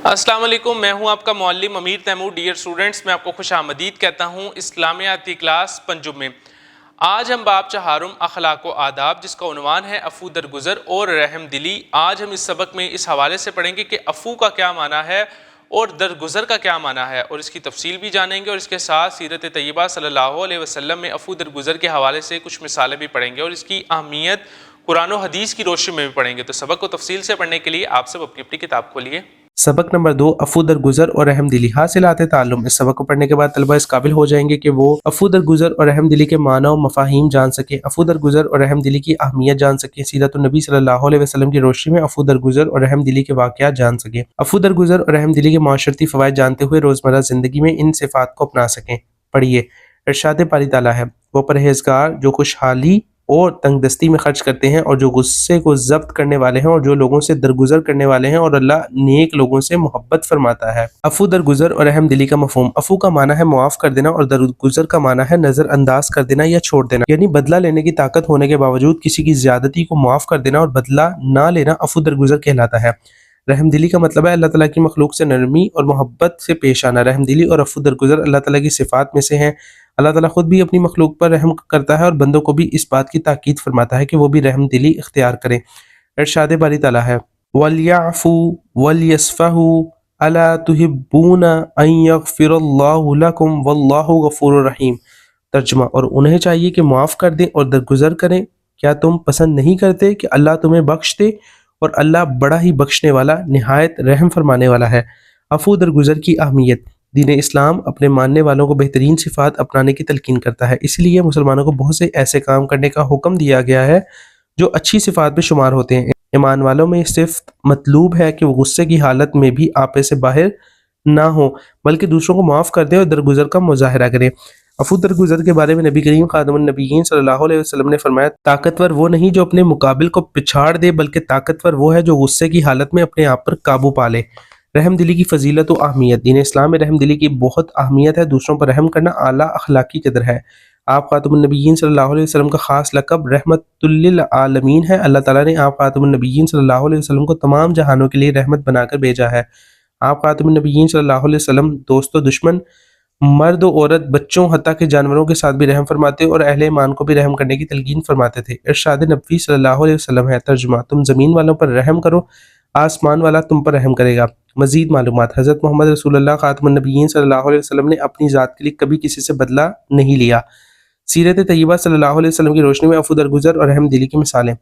السلام علیکم، میں ہوں آپ کا معلم امیر تیمور۔ ڈیئر اسٹوڈنٹس، میں آپ کو خوش آمدید کہتا ہوں اسلامیات کی کلاس پنجم میں۔ آج ہم باب چہارم اخلاق و آداب، جس کا عنوان ہے عفو درگزر اور رحم دلی۔ آج ہم اس سبق میں اس حوالے سے پڑھیں گے کہ عفو کا کیا معنی ہے اور درگزر کا کیا معنی ہے، اور اس کی تفصیل بھی جانیں گے، اور اس کے ساتھ سیرت طیبہ صلی اللہ علیہ وسلم میں عفو درگزر کے حوالے سے کچھ مثالیں بھی پڑھیں گے، اور اس کی اہمیت قرآن و حدیث کی روشنی میں بھی پڑھیں گے۔ تو سبق کو تفصیل سے پڑھنے کے لیے آپ سب اپنی اپنی کتاب کھولیے۔ سبق نمبر 2، عفو درگزر اور رحم دلی۔ حاصلات تعلم۔ اس سبق کو پڑھنے کے بعد طلبہ اس قابل ہو جائیں گے کہ وہ عفو درگزر اور رحم دلی کے معنی و مفاہیم جان سکیں، عفو درگزر اور رحم دلی کی اہمیت جان سکیں، سیرت النبی صلی اللہ علیہ وسلم کی روشنی میں عفو درگزر اور رحم دلی کے واقعات جان سکیں، عفو درگزر اور رحم دلی کے معاشرتی فوائد جانتے ہوئے روزمرہ زندگی میں ان صفات کو اپنا سکیں۔ پڑھیے۔ ارشاد باری تعالیٰ ہے، وہ پرہیزگار جو خوشحالی اور تنگ دستی میں خرچ کرتے ہیں، اور جو غصے کو ضبط کرنے والے ہیں، اور جو لوگوں سے درگزر کرنے والے ہیں، اور اللہ نیک لوگوں سے محبت فرماتا ہے۔ عفو درگزر اور رحم دلی کا مفہوم۔ عفو کا معنی ہے معاف کر دینا، اور درگزر کا معنی ہے نظر انداز کر دینا یا چھوڑ دینا، یعنی بدلہ لینے کی طاقت ہونے کے باوجود کسی کی زیادتی کو معاف کر دینا اور بدلہ نہ لینا عفو درگزر کہلاتا ہے۔ رحم دلی کا مطلب ہے اللہ تعالیٰ کی مخلوق سے نرمی اور محبت سے پیش آنا۔ رحم دلی اور عفو درگزر اللہ تعالیٰ کی صفات میں سے ہیں۔ اللہ تعالیٰ خود بھی اپنی مخلوق پر رحم کرتا ہے، اور بندوں کو بھی اس بات کی تاکید فرماتا ہے کہ وہ بھی رحم دلی اختیار کریں۔ ارشاد باری تعالیٰ ہے، وَلْيَعْفُوا وَلْيَصْفَحُوا أَلَا تُحِبُّونَ أَن يَغْفِرَ اللَّهُ لَكُمْ وَاللَّهُ غَفُورٌ رَحِيمٌ۔ ترجمہ، اور انہیں چاہیے کہ معاف کر دیں اور درگزر کریں، کیا تم پسند نہیں کرتے کہ اللہ تمہیں بخش دے؟ اور اللہ بڑا ہی بخشنے والا، نہایت رحم فرمانے والا ہے۔ عفو درگزر کی اہمیت۔ دین اسلام اپنے ماننے والوں کو بہترین صفات اپنانے کی تلقین کرتا ہے، اس لیے مسلمانوں کو بہت سے ایسے کام کرنے کا حکم دیا گیا ہے جو اچھی صفات میں شمار ہوتے ہیں۔ ایمان والوں میں یہ صفت مطلوب ہے کہ وہ غصے کی حالت میں بھی آپے سے باہر نہ ہوں، بلکہ دوسروں کو معاف کر دیں اور درگزر کا مظاہرہ کریں۔ عفو درگزر کے بارے میں نبی کریم خاتم النبیین صلی اللہ علیہ وسلم نے فرمایا، طاقتور وہ نہیں جو اپنے مقابل کو پچھاڑ دے، بلکہ طاقتور وہ ہے جو غصے کی حالت میں اپنے آپ پر قابو پا لے۔ رحم دلی کی فضیلت و اہمیت۔ دین اسلام میں رحم دلی کی بہت اہمیت ہے۔ دوسروں پر رحم کرنا اعلیٰ اخلاقی قدر ہے۔ آپ خاتم النبیین صلی اللہ علیہ وسلم کا خاص لقب رحمت للعالمین ہے۔ اللہ تعالیٰ نے آپ خاتم النبیین صلی اللہ علیہ وسلم کو تمام جہانوں کے لیے رحمت بنا کر بھیجا ہے۔ آپ خاتم النبیین صلی اللہ علیہ وسلم دوست و دشمن، مرد و عورت، بچوں، حتیٰ کہ جانوروں کے ساتھ بھی رحم فرماتے اور اہل ایمان کو بھی رحم کرنے کی تلقین فرماتے تھے۔ ارشاد نبوی صلی اللہ علیہ وسلم ہے۔ ترجمہ، تم زمین والوں پر رحم کرو، آسمان والا تم پر رحم کرے گا۔ مزید معلومات۔ حضرت محمد رسول اللہ خاتم النبیین صلی اللہ علیہ وسلم نے اپنی ذات کے لیے کبھی کسی سے بدلہ نہیں لیا۔ سیرت طیبہ صلی اللہ علیہ وسلم کی روشنی میں عفو درگزر اور رحم دلی کی مثالیں۔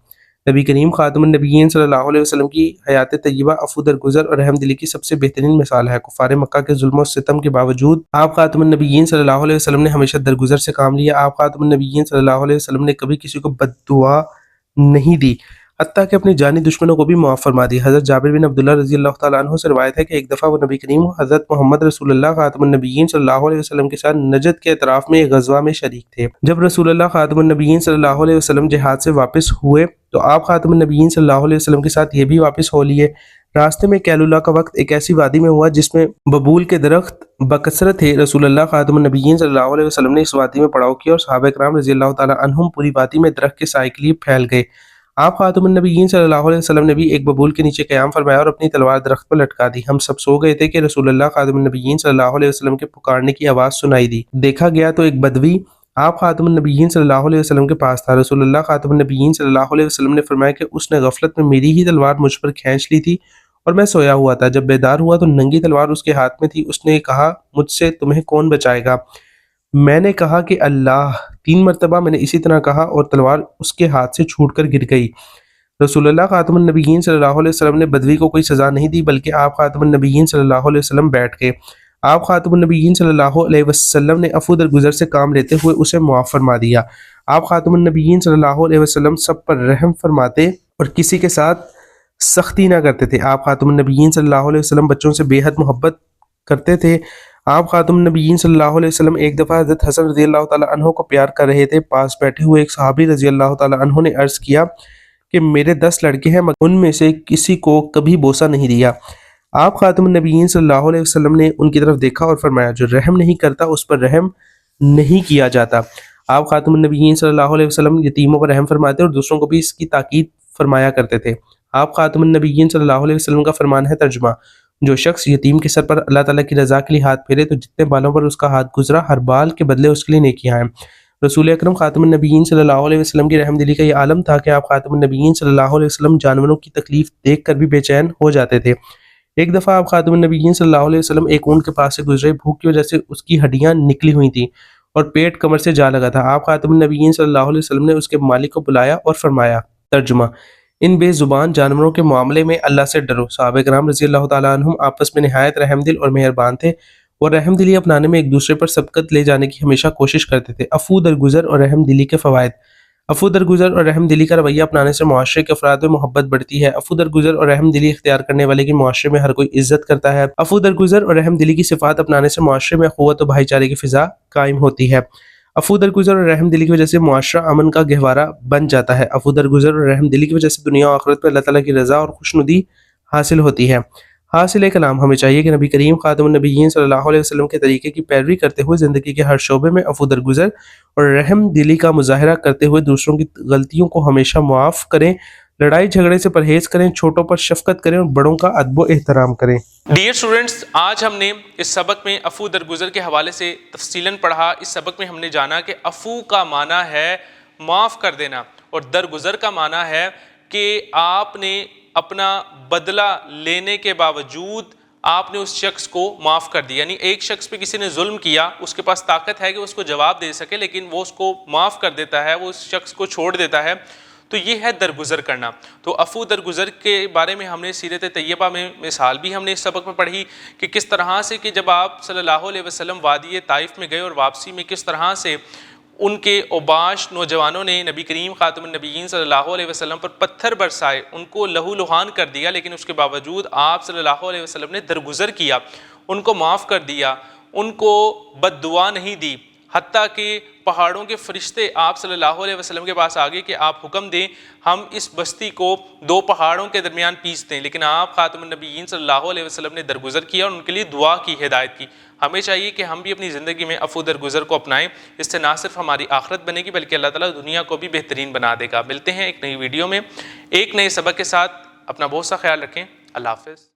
نبی کریم خاتم النبیین صلی اللہ علیہ وسلم کی حیات طیبہ عفو درگزر اور رحم دلی کی سب سے بہترین مثال ہے۔ کفار مکہ کے ظلم و ستم کے باوجود آپ خاتم النبیین صلی اللہ علیہ وسلم نے ہمیشہ درگزر سے کام لیا۔ آپ خاتم النبیین صلی اللہ علیہ وسلم نے کبھی کسی کو بد دعا نہیں دی، حتیٰ کہ اپنے جانی دشمنوں کو بھی معاف فرما دی۔ حضرت جابر بن عبداللہ رضی اللہ تعالیٰ عنہ سے روایت ہے کہ ایک دفعہ وہ نبی کریم حضرت محمد رسول اللہ خاتم النبیین صلی اللہ علیہ وسلم کے ساتھ نجد کے اطراف میں ایک غزوہ میں شریک تھے۔ جب رسول اللہ خاتم النبیین صلی اللہ علیہ وسلم جہاد سے واپس ہوئے تو آپ خاتم النبیین صلی اللہ علیہ وسلم کے ساتھ یہ بھی واپس ہو لیے۔ راستے میں کیلولہ کا وقت ایک ایسی وادی میں ہوا جس میں ببول کے درخت بکثرت تھے۔ رسول اللہ خاتم النبیین صلی اللہ علیہ وسلم نے اس وادی میں پڑاؤ کیا، اور صحابہ کرام رضی اللہ تعالیٰ عنہم پوری وادی میں درخت کے سائے کے لیے پھیل گئے۔ آپ خاتم النبیین صلی اللہ علیہ وسلم نے بھی ایک ببول کے نیچے قیام فرمایا اور اپنی تلوار درخت پر لٹکا دی۔ ہم سب سو گئے تھے کہ رسول اللہ خاتم النبیین صلی اللہ علیہ وسلم کے پکارنے کی آواز سنائی دی۔ دیکھا گیا تو ایک بدوی آپ خاتم النبیین صلی اللہ علیہ وسلم کے پاس تھا۔ رسول اللہ خاتم النبیین صلی اللہ علیہ وسلم نے فرمایا کہ اس نے غفلت میں میری ہی تلوار مجھ پر کھینچ لی تھی اور میں سویا ہوا تھا۔ جب بیدار ہوا تو ننگی تلوار اس کے ہاتھ میں تھی۔ اس نے کہا، مجھ سے تمہیں کون بچائے گا؟ میں نے کہا کہ اللہ۔ 3 مرتبہ میں نے اسی طرح کہا اور تلوار اس کے ہاتھ سے چھوٹ کر گر گئی۔ رسول اللہ خاتم النبیین صلی اللہ علیہ وسلم نے بدوی کو کوئی سزا نہیں دی، بلکہ آپ خاتم النبیین صلی اللہ علیہ وسلم بیٹھ گئے۔ آپ خاتم النبیین صلی اللہ علیہ وسلم نے عفو درگزر سے کام لیتے ہوئے اسے معاف فرما دیا۔ آپ خاتم النبیین صلی اللہ علیہ وسلم سب پر رحم فرماتے اور کسی کے ساتھ سختی نہ کرتے تھے۔ آپ خاتم النبیین صلی اللہ علیہ وسلم بچوں سے بے حد محبت کرتے تھے۔ آپ خاتم النبیین صلی اللہ علیہ وسلم ایک دفعہ حضرت حسن رضی اللہ تعالیٰ عنہ کو پیار کر رہے تھے۔ پاس بیٹھے ہوئے ایک صحابی رضی اللہ تعالیٰ عنہ نے عرض کیا کہ میرے 10 لڑکے ہیں، مگر ان میں سے کسی کو کبھی بوسہ نہیں دیا۔ آپ خاتم النبیین صلی اللہ علیہ وسلم نے ان کی طرف دیکھا اور فرمایا، جو رحم نہیں کرتا اس پر رحم نہیں کیا جاتا۔ آپ خاتم النبیین صلی اللہ علیہ وسلم یتیموں پر رحم فرماتے اور دوسروں کو بھی اس کی تاکید فرمایا کرتے تھے۔ آپ خاتم النبیین صلی اللہ علیہ وسلم کا فرمان ہے، ترجمہ، جو شخص یتیم کے سر پر اللہ تعالیٰ کی رضا کے لیے ہاتھ پھیرے تو جتنے بالوں پر اس کا ہاتھ گزرا ہر بال کے بدلے اس کے لیے نیکیاں ہیں۔ رسول اکرم خاتم النبیین صلی اللہ علیہ وسلم کی رحم دلی کا یہ عالم تھا کہ آپ خاتم النبیین صلی اللہ علیہ وسلم جانوروں کی تکلیف دیکھ کر بھی بے چین ہو جاتے تھے۔ ایک دفعہ آپ خاتم النبیین صلی اللہ علیہ وسلم ایک اونٹ کے پاس سے گزرے، بھوک کی وجہ سے اس کی ہڈیاں نکلی ہوئی تھیں اور پیٹ کمر سے جا لگا تھا۔ آپ خاتم النبیین صلی اللہ علیہ وسلم نے اس کے مالک کو بلایا اور فرمایا، ترجمہ: ان بے زبان جانوروں کے معاملے میں اللہ سے ڈرو۔ صحابہ کرام رضی اللہ تعالیٰ عنہم آپس میں نہایت رحم دل اور مہربان تھے اور رحم دلی اپنانے میں ایک دوسرے پر سبقت لے جانے کی ہمیشہ کوشش کرتے تھے۔ عفو درگزر اور رحم دلی کے فوائد۔ عفو درگزر اور رحم دلی کا رویہ اپنانے سے معاشرے کے افراد میں محبت بڑھتی ہے۔ عفو درگزر اور رحم دلی اختیار کرنے والے کی معاشرے میں ہر کوئی عزت کرتا ہے۔ عفو درگزر اور رحم دلی کی صفات اپنانے سے معاشرے میں اخوت و بھائی چارے کی فضا قائم ہوتی ہے۔ عفو درگزر اور رحم دلی کی وجہ سے معاشرہ امن کا گہوارہ بن جاتا ہے۔ عفو درگزر اور رحم دلی کی وجہ سے دنیا و آخرت میں اللہ تعالیٰ کی رضا اور خوشنودی حاصل ہوتی ہے۔ حاصل کلام، ہمیں چاہیے کہ نبی کریم خاتم النبیین صلی اللہ علیہ وسلم کے طریقے کی پیروی کرتے ہوئے زندگی کے ہر شعبے میں عفو درگزر اور رحم دلی کا مظاہرہ کرتے ہوئے دوسروں کی غلطیوں کو ہمیشہ معاف کریں، لڑائی جھگڑے سے پرہیز کریں، چھوٹوں پر شفقت کریں اور بڑوں کا ادب و احترام کریں۔ ڈیئر اسٹوڈنٹس، آج ہم نے اس سبق میں عفو درگزر کے حوالے سے تفصیلاً پڑھا۔ اس سبق میں ہم نے جانا کہ عفو کا معنی ہے معاف کر دینا اور درگزر کا معنی ہے کہ آپ نے اپنا بدلہ لینے کے باوجود آپ نے اس شخص کو معاف کر دیا۔ یعنی ایک شخص پہ کسی نے ظلم کیا، اس کے پاس طاقت ہے کہ اس کو جواب دے سکے، لیکن وہ اس کو معاف کر دیتا ہے، وہ اس شخص کو چھوڑ دیتا ہے، تو یہ ہے درگزر کرنا۔ تو عفو درگزر کے بارے میں ہم نے سیرت طیبہ میں مثال بھی ہم نے اس سبق میں پڑھی کہ کس طرح سے کہ جب آپ صلی اللہ علیہ وسلم وادی طائف میں گئے اور واپسی میں کس طرح سے ان کے اوباش نوجوانوں نے نبی کریم خاتم النبیین صلی اللہ علیہ وسلم پر پتھر برسائے، ان کو لہو لہان کر دیا، لیکن اس کے باوجود آپ صلی اللہ علیہ وسلم نے درگزر کیا، ان کو معاف کر دیا، ان کو بد دعا نہیں دی، حتیٰ کہ پہاڑوں کے فرشتے آپ صلی اللہ علیہ وسلم کے پاس آگے کہ آپ حکم دیں ہم اس بستی کو دو پہاڑوں کے درمیان پیس دیں، لیکن آپ خاتم النبیین صلی اللہ علیہ وسلم نے درگزر کیا اور ان کے لیے دعا کی، ہدایت کی۔ ہمیں چاہیے کہ ہم بھی اپنی زندگی میں عفو درگزر کو اپنائیں، اس سے نہ صرف ہماری آخرت بنے گی بلکہ اللہ تعالیٰ دنیا کو بھی بہترین بنا دے گا۔ ملتے ہیں ایک نئی ویڈیو میں ایک نئے سبق کے ساتھ، اپنا بہت سا خیال رکھیں، اللہ حافظ۔